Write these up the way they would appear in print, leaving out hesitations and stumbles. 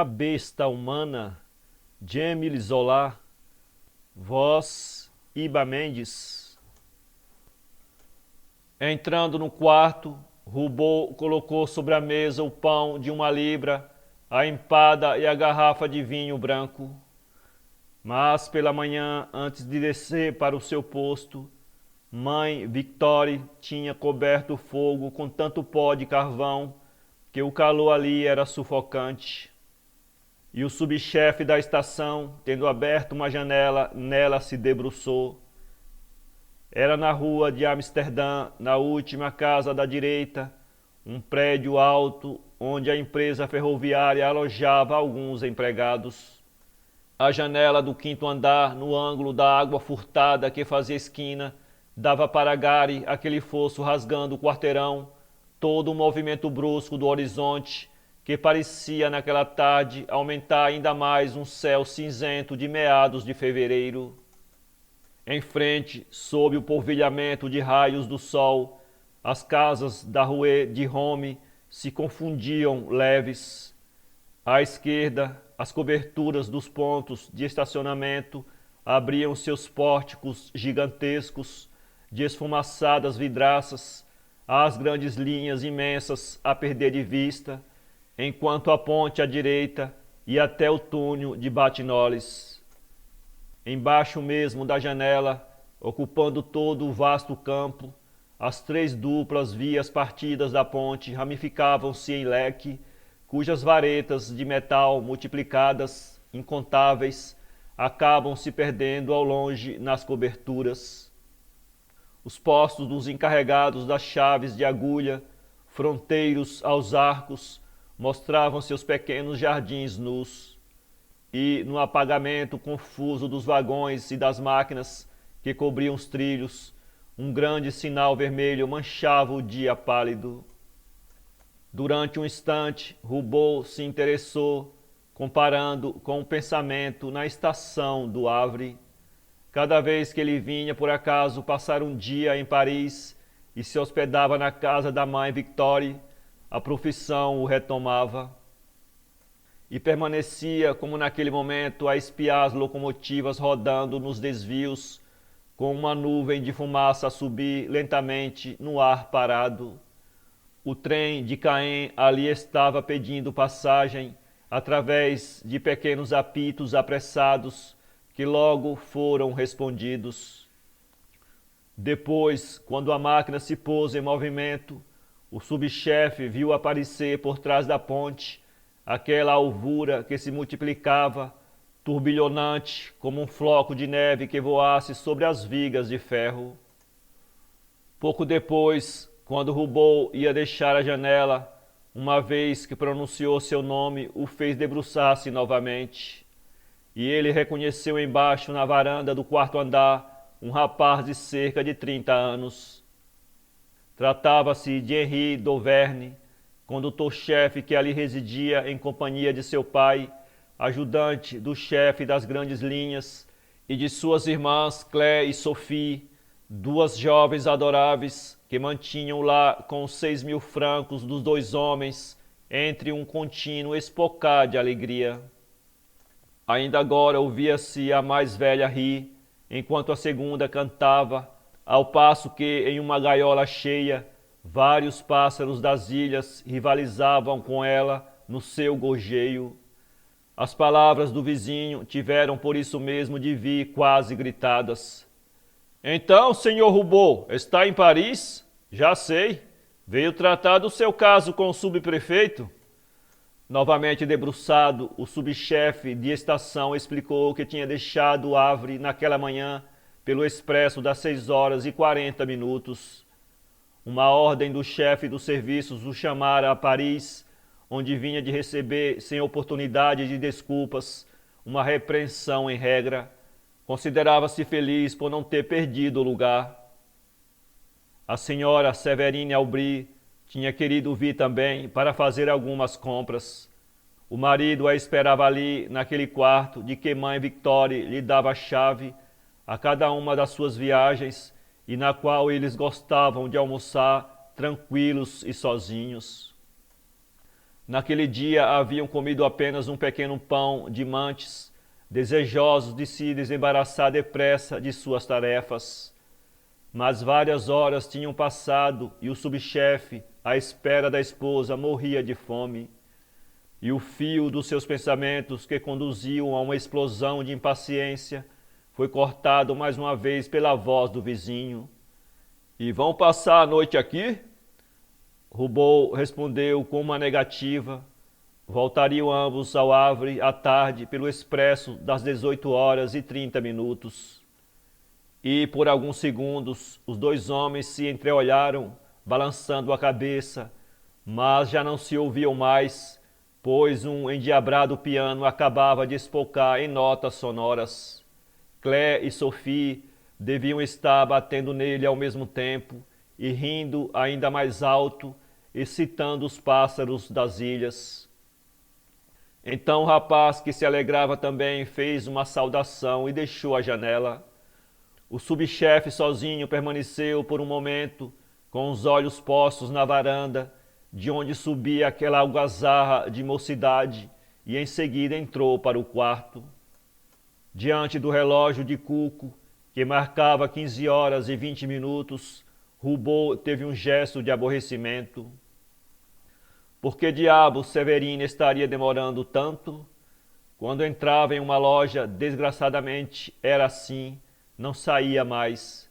A besta humana, de Émile Zola, voz Iba Mendes. Entrando no quarto, Roubaud colocou sobre a mesa o pão de 1 libra, a empada e a garrafa de vinho branco. Mas pela manhã, antes de descer para o seu posto, mãe Victoire tinha coberto o fogo com tanto pó de carvão que o calor ali era sufocante. E o subchefe da estação, tendo aberto uma janela, nela se debruçou. Era na rua de Amsterdã, na última casa da direita, um prédio alto onde a empresa ferroviária alojava alguns empregados. A janela do 5º andar, no ângulo da água furtada que fazia esquina, dava para Gary aquele fosso rasgando o quarteirão, todo o movimento brusco do horizonte, que parecia naquela tarde aumentar ainda mais um céu cinzento de meados de fevereiro. Em frente, sob o polvilhamento de raios do sol, as casas da Rue de Rome se confundiam leves. À esquerda, as coberturas dos pontos de estacionamento abriam seus pórticos gigantescos de esfumaçadas vidraças, as grandes linhas imensas a perder de vista, enquanto a ponte à direita ia até o túnel de Batignolles. Embaixo mesmo da janela, ocupando todo o vasto campo, as 3 duplas vias partidas da ponte ramificavam-se em leque, cujas varetas de metal multiplicadas, incontáveis, acabam se perdendo ao longe nas coberturas. Os postos dos encarregados das chaves de agulha, fronteiros aos arcos, mostravam seus pequenos jardins nus, e no apagamento confuso dos vagões e das máquinas que cobriam os trilhos, um grande sinal vermelho manchava o dia pálido. Durante um instante, Roubaud se interessou, comparando com o pensamento na estação do Havre. Cada vez que ele vinha por acaso passar um dia em Paris e se hospedava na casa da mãe Victoire, a profissão o retomava. E permanecia, como naquele momento, a espiar as locomotivas rodando nos desvios, com uma nuvem de fumaça a subir lentamente no ar parado. O trem de Caen ali estava pedindo passagem através de pequenos apitos apressados que logo foram respondidos. Depois, quando a máquina se pôs em movimento, o subchefe viu aparecer por trás da ponte aquela alvura que se multiplicava, turbilhonante como um floco de neve que voasse sobre as vigas de ferro. Pouco depois, quando Roubaud ia deixar a janela, uma vez que pronunciou seu nome, o fez debruçar-se novamente. E ele reconheceu embaixo, na varanda do 4º andar, um rapaz de cerca de 30 anos. Tratava-se de Henri d'Auvergne, condutor-chefe que ali residia em companhia de seu pai, ajudante do chefe das grandes linhas, e de suas irmãs Claire e Sophie, 2 jovens adoráveis que mantinham lá com os 6.000 francos dos 2 homens entre um contínuo espocar de alegria. Ainda agora ouvia-se a mais velha rir, enquanto a segunda cantava, ao passo que, em uma gaiola cheia, vários pássaros das ilhas rivalizavam com ela no seu gorjeio. As palavras do vizinho tiveram por isso mesmo de vir quase gritadas. Então, senhor Roubaud, está em Paris? Já sei. Veio tratar do seu caso com o subprefeito? Novamente debruçado, o subchefe de estação explicou que tinha deixado o Havre naquela manhã pelo expresso das 6h40. Uma ordem do chefe dos serviços o chamara a Paris, onde vinha de receber, sem oportunidade de desculpas, uma repreensão em regra. Considerava-se feliz por não ter perdido o lugar. A senhora Séverine Aubry tinha querido vir também para fazer algumas compras. O marido a esperava ali, naquele quarto de que mãe Victoire lhe dava a chave a cada uma das suas viagens e na qual eles gostavam de almoçar tranquilos e sozinhos. Naquele dia haviam comido apenas um pequeno pão de mantes, desejosos de se desembaraçar depressa de suas tarefas. Mas várias horas tinham passado e o subchefe, à espera da esposa, morria de fome. E o fio dos seus pensamentos, que conduziam a uma explosão de impaciência, foi cortado mais uma vez pela voz do vizinho. "E vão passar a noite aqui?" Roubaud respondeu com uma negativa. Voltariam ambos ao Havre à tarde pelo expresso das 18h30. E por alguns segundos os dois homens se entreolharam, balançando a cabeça, mas já não se ouviam mais, pois um endiabrado piano acabava de espolcar em notas sonoras. Claire e Sophie deviam estar batendo nele ao mesmo tempo e rindo ainda mais alto, excitando os pássaros das ilhas. Então o rapaz, que se alegrava também, fez uma saudação e deixou a janela. O subchefe sozinho permaneceu por um momento, com os olhos postos na varanda, de onde subia aquela algazarra de mocidade, e em seguida entrou para o quarto. Diante do relógio de cuco, que marcava 15h20, Roubaud teve um gesto de aborrecimento. Por que diabo Séverine estaria demorando tanto? Quando entrava em uma loja, desgraçadamente era assim, não saía mais.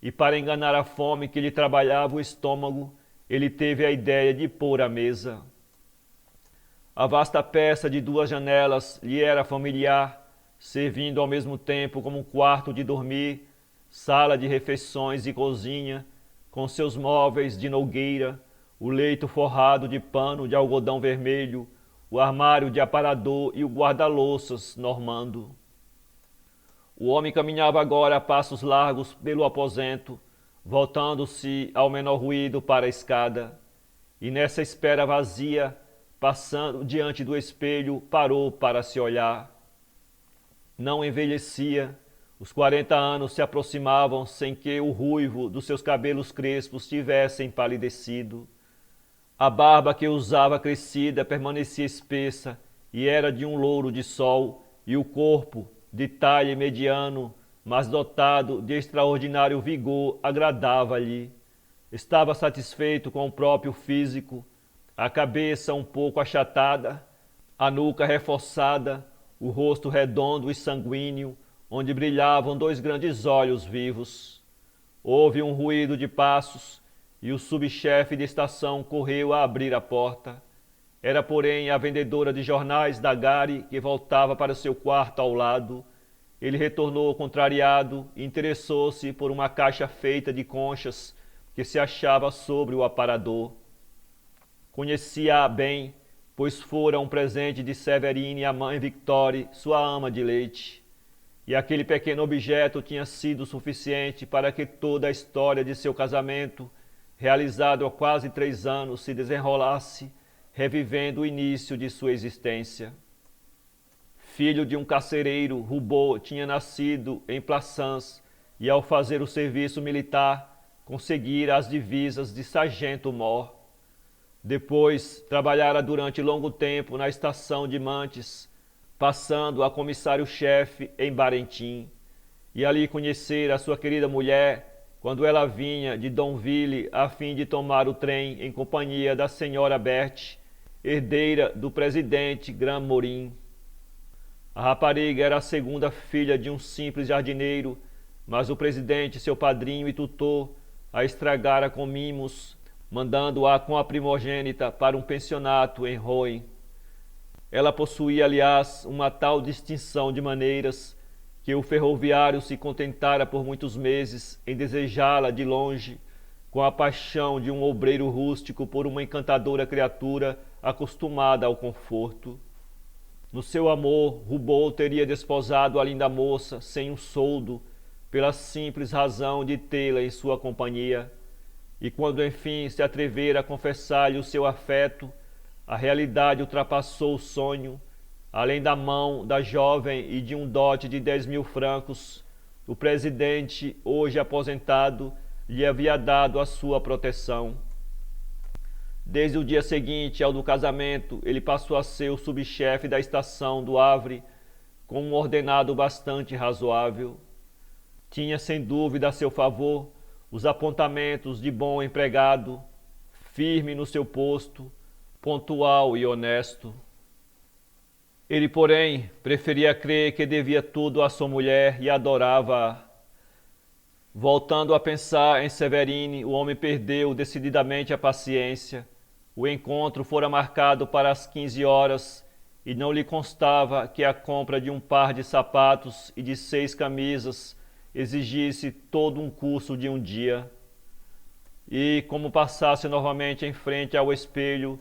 E para enganar a fome que lhe trabalhava o estômago, ele teve a ideia de pôr a mesa. A vasta peça de 2 janelas lhe era familiar, servindo ao mesmo tempo como quarto de dormir, sala de refeições e cozinha, com seus móveis de nogueira, o leito forrado de pano de algodão vermelho, o armário de aparador e o guarda-louças normando. O homem caminhava agora a passos largos pelo aposento, voltando-se ao menor ruído para a escada, e nessa espera vazia, passando diante do espelho, parou para se olhar. Não envelhecia, os 40 anos se aproximavam sem que o ruivo dos seus cabelos crespos tivesse empalidecido. A barba que usava crescida permanecia espessa e era de um louro de sol, e o corpo, de talhe mediano, mas dotado de extraordinário vigor, agradava-lhe. Estava satisfeito com o próprio físico, a cabeça um pouco achatada, a nuca reforçada, o rosto redondo e sanguíneo, onde brilhavam 2 grandes olhos vivos. Houve um ruído de passos, e o subchefe de estação correu a abrir a porta. Era, porém, a vendedora de jornais da Gare, que voltava para seu quarto ao lado. Ele retornou contrariado e interessou-se por uma caixa feita de conchas que se achava sobre o aparador. Conhecia-a bem, pois fora um presente de Séverine à mãe Victoire, sua ama de leite. E aquele pequeno objeto tinha sido suficiente para que toda a história de seu casamento, realizado há quase 3 anos, se desenrolasse, revivendo o início de sua existência. Filho de um carcereiro, Roubaud tinha nascido em Plassans e, ao fazer o serviço militar, conseguira as divisas de sargento-mor. Depois, trabalhara durante longo tempo na estação de Mantes, passando a comissário-chefe em Barentim, e ali conhecera a sua querida mulher, quando ela vinha de Donville a fim de tomar o trem em companhia da senhora Berthe, herdeira do presidente Grand Morin. A rapariga era a segunda filha de um simples jardineiro, mas o presidente, seu padrinho e tutor, a estragara com mimos, mandando-a com a primogênita para um pensionato em Rouen. Ela possuía, aliás, uma tal distinção de maneiras que o ferroviário se contentara por muitos meses em desejá-la de longe, com a paixão de um obreiro rústico por uma encantadora criatura acostumada ao conforto. No seu amor, Roubaud teria desposado a linda moça sem um soldo, pela simples razão de tê-la em sua companhia, e quando enfim se atrevera a confessar-lhe o seu afeto, a realidade ultrapassou o sonho. Além da mão da jovem e de um dote de 10.000 francos, o presidente, hoje aposentado, lhe havia dado a sua proteção. Desde o dia seguinte ao do casamento, ele passou a ser o subchefe da estação do Havre, com um ordenado bastante razoável. Tinha sem dúvida a seu favor os apontamentos de bom empregado, firme no seu posto, pontual e honesto. Ele, porém, preferia crer que devia tudo à sua mulher e adorava-a. Voltando a pensar em Severine, o homem perdeu decididamente a paciência. O encontro fora marcado para as 15 horas e não lhe constava que a compra de um par de sapatos e de 6 camisas exigisse todo um curso de um dia. E, como passasse novamente em frente ao espelho,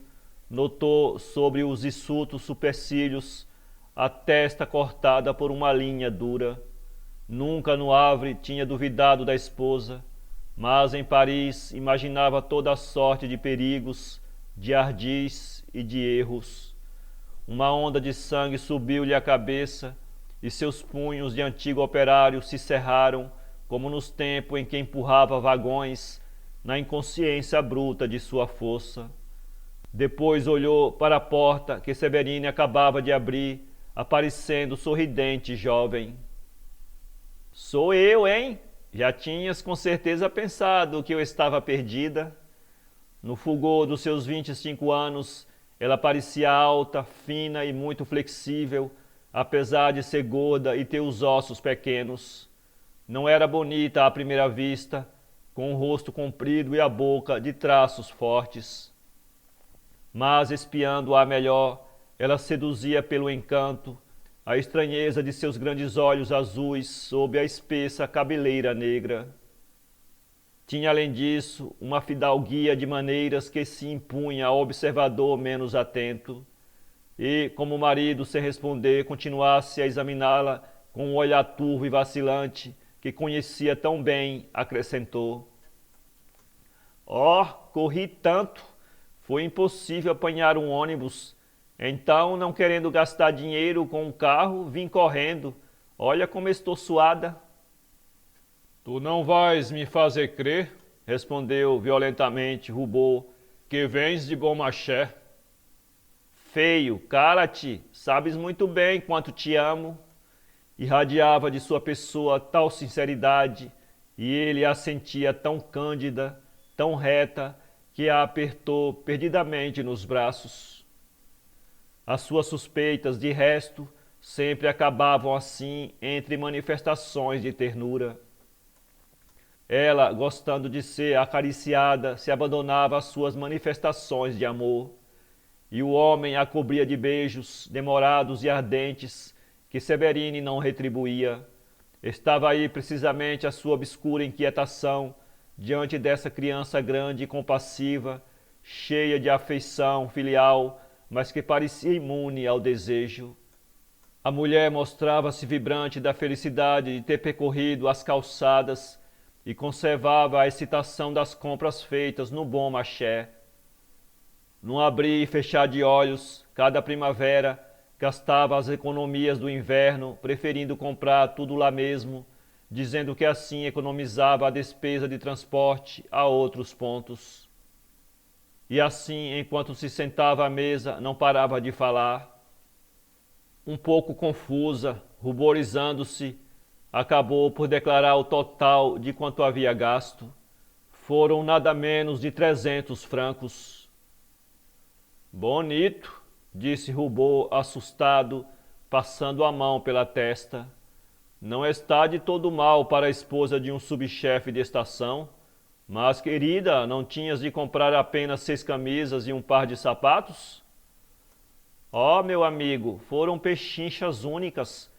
notou sobre os hirsutos supercílios a testa cortada por uma linha dura. Nunca no Havre tinha duvidado da esposa, mas em Paris imaginava toda a sorte de perigos, de ardis e de erros. Uma onda de sangue subiu-lhe à cabeça e seus punhos de antigo operário se cerraram, como nos tempos em que empurrava vagões, na inconsciência bruta de sua força. Depois olhou para a porta que Severine acabava de abrir, aparecendo sorridente e jovem. Sou eu, hein? Já tinhas com certeza pensado que eu estava perdida. No fulgor dos seus 25 anos, ela parecia alta, fina e muito flexível, apesar de ser gorda e ter os ossos pequenos. Não era bonita à primeira vista, com o rosto comprido e a boca de traços fortes. Mas, espiando-a melhor, ela seduzia pelo encanto, a estranheza de seus grandes olhos azuis sob a espessa cabeleira negra. Tinha, além disso, uma fidalguia de maneiras que se impunha ao observador menos atento, e, como o marido, sem responder, continuasse a examiná-la com um olhar turvo e vacilante, que conhecia tão bem, acrescentou: corri tanto, foi impossível apanhar um ônibus. Então, não querendo gastar dinheiro com um carro, vim correndo. Olha como estou suada. Tu não vais me fazer crer, respondeu violentamente Roubaud, que vens de Beaumarchais. Feio, cala-te, sabes muito bem quanto te amo. Irradiava de sua pessoa tal sinceridade, e ele a sentia tão cândida, tão reta, que a apertou perdidamente nos braços. As suas suspeitas, de resto, sempre acabavam assim entre manifestações de ternura. Ela, gostando de ser acariciada, se abandonava às suas manifestações de amor, e o homem a cobria de beijos demorados e ardentes que Severine não retribuía. Estava aí precisamente a sua obscura inquietação diante dessa criança grande e compassiva, cheia de afeição filial, mas que parecia imune ao desejo. A mulher mostrava-se vibrante da felicidade de ter percorrido as calçadas e conservava a excitação das compras feitas no Bon Marché. Num abrir e fechar de olhos, cada primavera gastava as economias do inverno, preferindo comprar tudo lá mesmo, dizendo que assim economizava a despesa de transporte a outros pontos. E assim, enquanto se sentava à mesa, não parava de falar. Um pouco confusa, ruborizando-se, acabou por declarar o total de quanto havia gasto. Foram nada menos de 300 francos. Bonito, disse Roubaud, assustado, passando a mão pela testa. Não está de todo mal para a esposa de um subchefe de estação. Mas, querida, não tinhas de comprar apenas 6 camisas e um par de sapatos? Meu amigo, foram pechinchas únicas.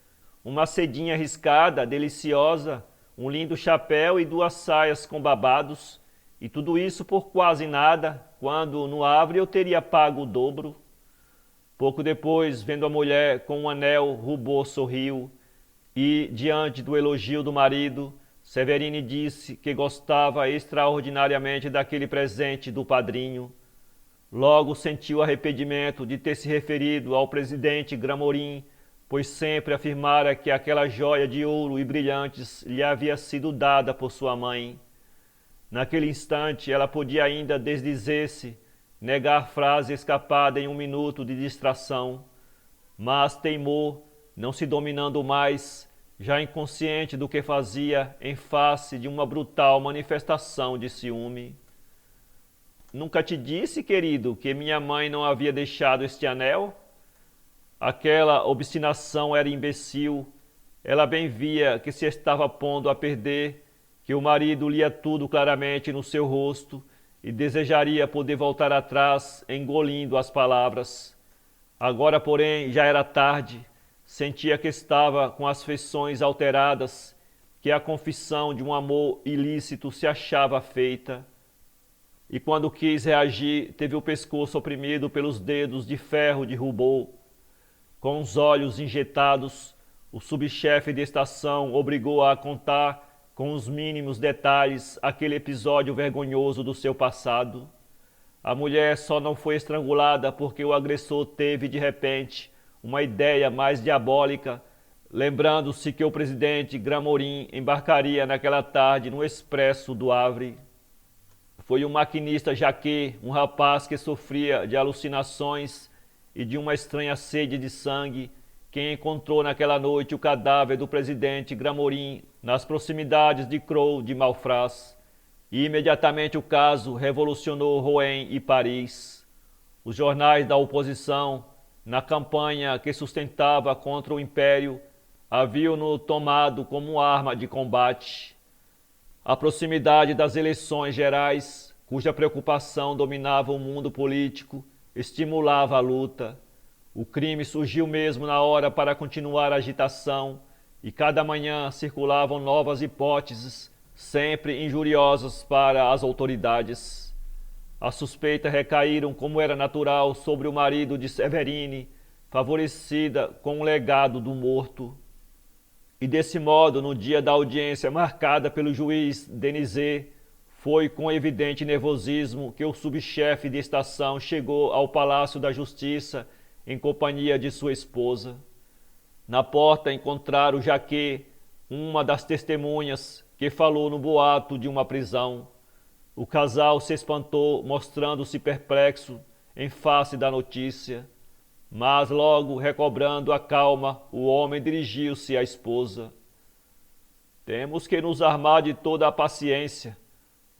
Uma sedinha riscada, deliciosa, um lindo chapéu e 2 saias com babados. E tudo isso por quase nada, quando no Havre eu teria pago o dobro. Pouco depois, vendo a mulher com um anel, Roubaud sorriu. E, diante do elogio do marido, Severine disse que gostava extraordinariamente daquele presente do padrinho. Logo sentiu arrependimento de ter se referido ao presidente Gramorin, pois sempre afirmara que aquela joia de ouro e brilhantes lhe havia sido dada por sua mãe. Naquele instante ela podia ainda desdizer-se, negar frase escapada em um minuto de distração, mas teimou, não se dominando mais, já inconsciente do que fazia em face de uma brutal manifestação de ciúme. Nunca te disse, querido, que minha mãe não havia deixado este anel? Aquela obstinação era imbecil. Ela bem via que se estava pondo a perder, que o marido lia tudo claramente no seu rosto e desejaria poder voltar atrás, engolindo as palavras. Agora, porém, já era tarde. Sentia que estava com as feições alteradas, que a confissão de um amor ilícito se achava feita. E quando quis reagir, teve o pescoço oprimido pelos dedos de ferro de Roubaud. Com os olhos injetados, o subchefe de estação obrigou a contar com os mínimos detalhes aquele episódio vergonhoso do seu passado. A mulher só não foi estrangulada porque o agressor teve, de repente, uma ideia mais diabólica, lembrando-se que o presidente Gramorim embarcaria naquela tarde no expresso do Havre. Foi o maquinista Jacquet, um rapaz que sofria de alucinações e de uma estranha sede de sangue, quem encontrou naquela noite o cadáver do presidente Gramorim nas proximidades de Creux de Malfraz. E imediatamente o caso revolucionou Rouen e Paris. Os jornais da oposição, na campanha que sustentava contra o Império, haviam-no tomado como arma de combate. A proximidade das eleições gerais, cuja preocupação dominava o mundo político, estimulava a luta. O crime surgiu mesmo na hora para continuar a agitação, e cada manhã circulavam novas hipóteses, sempre injuriosas para as autoridades. As suspeitas recaíram, como era natural, sobre o marido de Severine, favorecida com o legado do morto. E desse modo, no dia da audiência marcada pelo juiz Denizet, foi com evidente nervosismo que o subchefe de estação chegou ao Palácio da Justiça em companhia de sua esposa. Na porta encontraram Jacquet, uma das testemunhas, que falou no boato de uma prisão. O casal se espantou, mostrando-se perplexo em face da notícia. Mas logo, recobrando a calma, o homem dirigiu-se à esposa. Temos que nos armar de toda a paciência.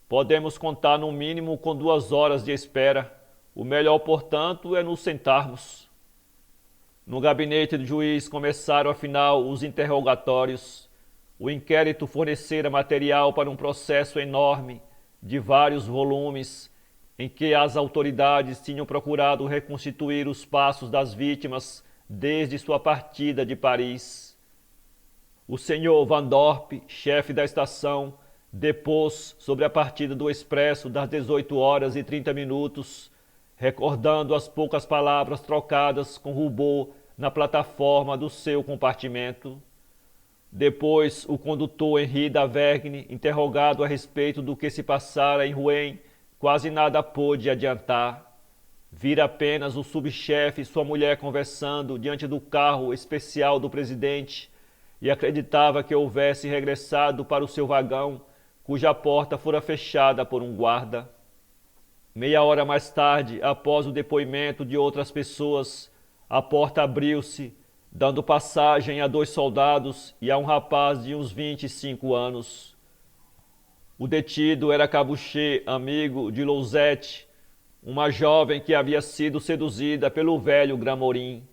Podemos contar no mínimo com 2 horas de espera. O melhor, portanto, é nos sentarmos. No gabinete do juiz começaram afinal os interrogatórios. O inquérito fornecera material para um processo enorme, de vários volumes, em que as autoridades tinham procurado reconstituir os passos das vítimas desde sua partida de Paris. O senhor Van Dorp, chefe da estação, depôs sobre a partida do expresso das 18h30, recordando as poucas palavras trocadas com Roubaud na plataforma do seu compartimento. Depois, o condutor Henri d'Avergne, interrogado a respeito do que se passara em Rouen, quase nada pôde adiantar. Vira apenas o subchefe e sua mulher conversando diante do carro especial do presidente e acreditava que houvesse regressado para o seu vagão, cuja porta fora fechada por um guarda. Meia hora mais tarde, após o depoimento de outras pessoas, a porta abriu-se, dando passagem a 2 soldados e a um rapaz de uns 25 anos. O detido era Cabouchet, amigo de Lousette, uma jovem que havia sido seduzida pelo velho Gramorim.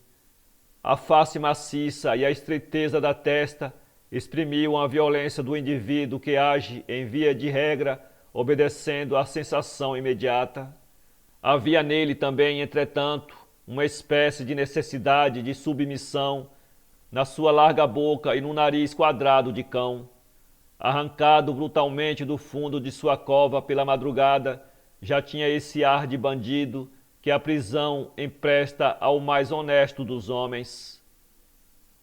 A face maciça e a estreiteza da testa exprimiam a violência do indivíduo que age, em via de regra, obedecendo à sensação imediata. Havia nele também, entretanto, uma espécie de necessidade de submissão na sua larga boca e no nariz quadrado de cão. Arrancado brutalmente do fundo de sua cova pela madrugada, já tinha esse ar de bandido que a prisão empresta ao mais honesto dos homens.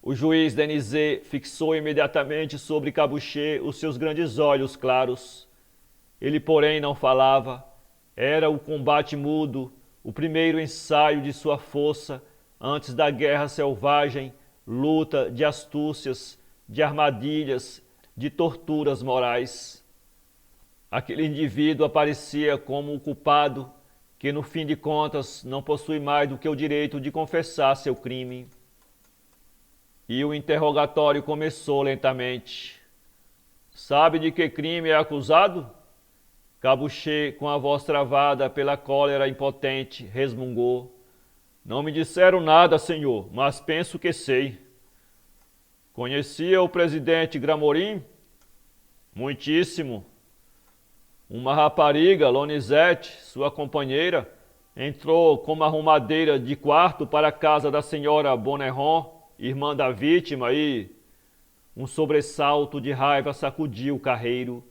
O juiz Denizet fixou imediatamente sobre Cabouchet os seus grandes olhos claros. Ele, porém, não falava. Era o combate mudo, o primeiro ensaio de sua força antes da guerra selvagem, luta de astúcias, de armadilhas, de torturas morais. Aquele indivíduo aparecia como o culpado que no fim de contas não possui mais do que o direito de confessar seu crime. E o interrogatório começou lentamente. Sabe de que crime é acusado? Cabuché, com a voz travada pela cólera impotente, resmungou. Não me disseram nada, senhor, mas penso que sei. Conhecia o presidente Gramorim? Muitíssimo. Uma rapariga, Lonizete, sua companheira, entrou como arrumadeira de quarto para a casa da senhora Bonneron, irmã da vítima, e um sobressalto de raiva sacudiu o carreiro.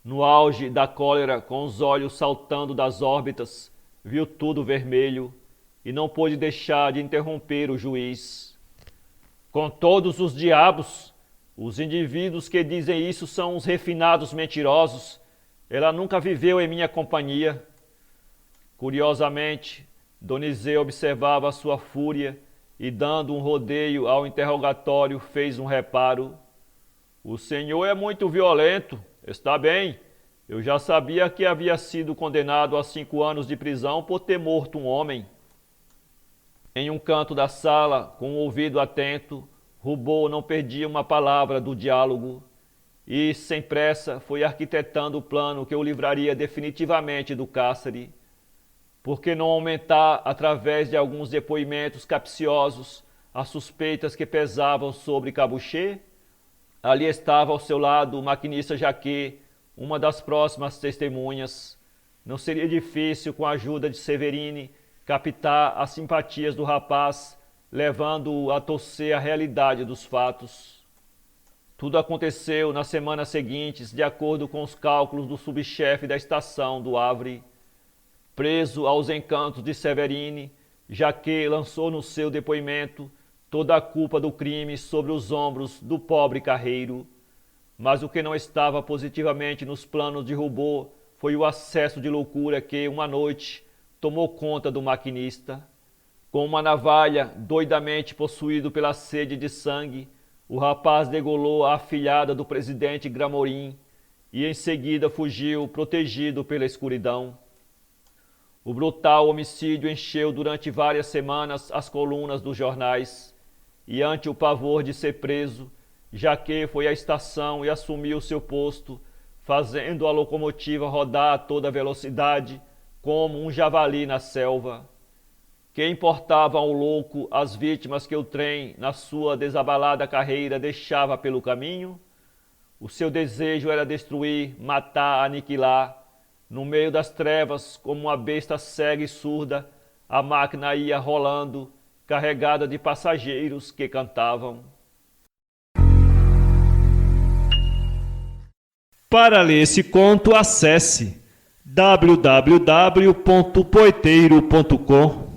No auge da cólera, com os olhos saltando das órbitas, viu tudo vermelho e não pôde deixar de interromper o juiz. Com todos os diabos, os indivíduos que dizem isso são uns refinados mentirosos. Ela nunca viveu em minha companhia. Curiosamente, Donizê observava sua fúria e, dando um rodeio ao interrogatório, fez um reparo. O senhor é muito violento. Está bem. Eu já sabia que havia sido condenado a 5 anos de prisão por ter morto um homem. Em um canto da sala, com o ouvido atento, Roubaud não perdia uma palavra do diálogo e, sem pressa, foi arquitetando o plano que o livraria definitivamente do cárcere. Por que não aumentar, através de alguns depoimentos capciosos, as suspeitas que pesavam sobre Cabuché? Ali estava ao seu lado o maquinista Jacquet, uma das próximas testemunhas. Não seria difícil, com a ajuda de Severine, captar as simpatias do rapaz, levando-o a torcer a realidade dos fatos. Tudo aconteceu nas semanas seguintes, de acordo com os cálculos do subchefe da estação do Havre. Preso aos encantos de Severine, Jacquet lançou no seu depoimento toda a culpa do crime sobre os ombros do pobre carreiro. Mas o que não estava positivamente nos planos de Roubaud foi o acesso de loucura que, uma noite, tomou conta do maquinista. Com uma navalha, doidamente possuído pela sede de sangue, o rapaz degolou a afilhada do presidente Gramorim e em seguida fugiu, protegido pela escuridão. O brutal homicídio encheu durante várias semanas as colunas dos jornais e, ante o pavor de ser preso, Jacquet foi à estação e assumiu seu posto, fazendo a locomotiva rodar a toda velocidade, como um javali na selva. Que importava ao louco as vítimas que o trem, na sua desabalada carreira, deixava pelo caminho? O seu desejo era destruir, matar, aniquilar. No meio das trevas, como uma besta cega e surda, a máquina ia rolando, carregada de passageiros que cantavam. Para ler esse conto, acesse www.poeteiro.com.